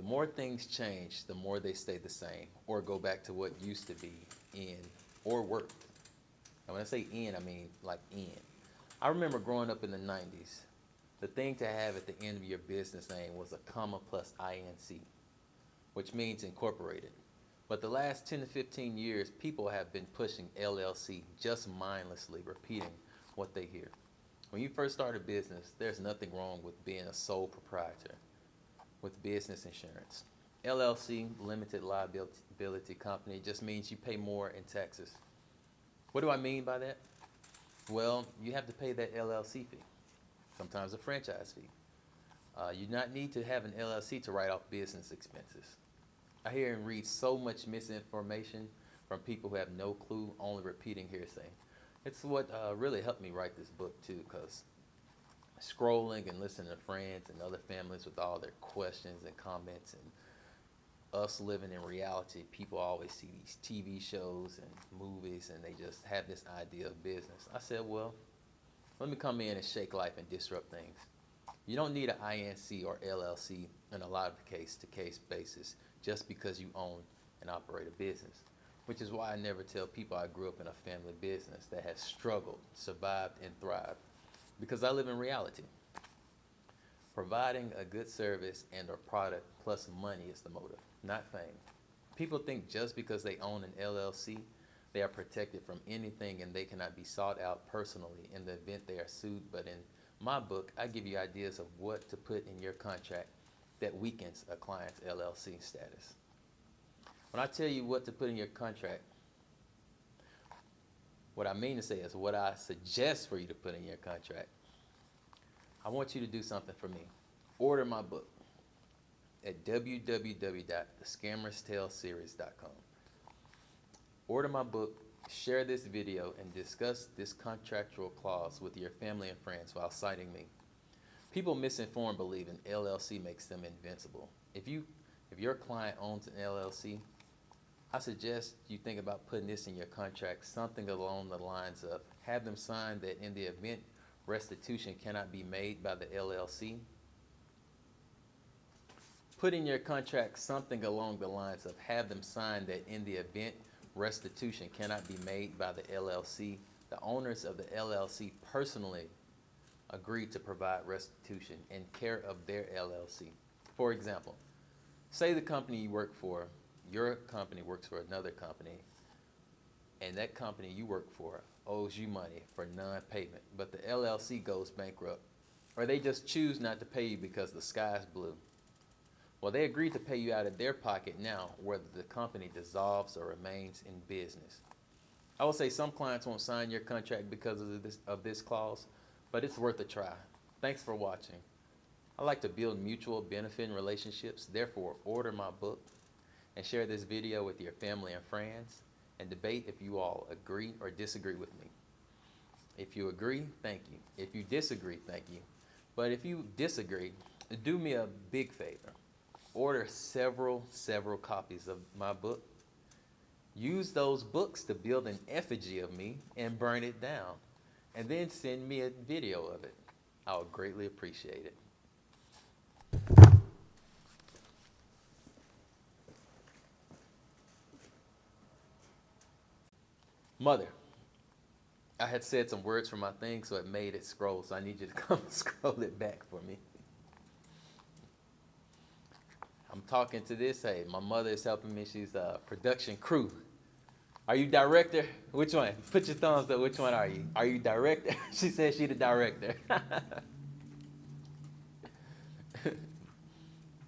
The more things change, the more they stay the same or go back to what used to be in or worked. And when I say in, I mean like in. I remember growing up in the 90s, the thing to have at the end of your business name was a comma plus INC, which means incorporated. But the last 10 to 15 years, people have been pushing LLC just mindlessly, repeating what they hear. When you first start a business, there's nothing wrong with being a sole proprietor with business insurance. LLC, limited liability company, just means you pay more in taxes. What do I mean by that? Well, you have to pay that LLC fee, sometimes a franchise fee. You do not need to have an LLC to write off business expenses. I hear and read so much misinformation from people who have no clue, only repeating hearsay. It's what really helped me write this book too, because scrolling and listening to friends and other families with all their questions and comments, and us living in reality, people always see these TV shows and movies and they just have this idea of business. I said, well, let me come in and shake life and disrupt things. You don't need an INC or LLC in a lot of case-to-case basis just because you own and operate a business, which is why I never tell people I grew up in a family business that has struggled, survived, and thrived, because I live in reality. Providing a good service and or product plus money is the motive, not fame. People think just because they own an LLC, they are protected from anything and they cannot be sought out personally in the event they are sued. But in my book, I give you ideas of what to put in your contract that weakens a client's LLC status. When I tell you what to put in your contract, what I mean to say is what I suggest for you to put in your contract. I want you to do something for me. Order my book at www.thescammerstaleseries.com. Order my book, share this video, and discuss this contractual clause with your family and friends while citing me. People misinformed believe an LLC makes them invincible. If your client owns an LLC, I suggest you think about putting this in your contract, something along the lines of have them sign that in the event restitution cannot be made by the LLC. Put in your contract something along the lines of have them sign that in the event restitution cannot be made by the LLC, the owners of the LLC personally agree to provide restitution in care of their LLC. For example, say the company you work for, your company works for another company, and that company you work for owes you money for non-payment, but the LLC goes bankrupt, or they just choose not to pay you because the sky's blue. Well, they agree to pay you out of their pocket now, whether the company dissolves or remains in business. I will say some clients won't sign your contract because of this clause, but it's worth a try. Thanks for watching. I like to build mutual benefiting relationships, therefore order my book and share this video with your family and friends and debate if you all agree or disagree with me. If you agree, thank you. If you disagree, thank you. But if you disagree, do me a big favor. Order several copies of my book. Use those books to build an effigy of me and burn it down. And then send me a video of it. I would greatly appreciate it. Mother, I had said some words for my thing, so it made it scroll. So I need you to come scroll it back for me. I'm talking to this. Hey, my mother is helping me. She's a production crew. Are you director? Which one? Put your thumbs up. Which one are you? Are you director? She said she the director.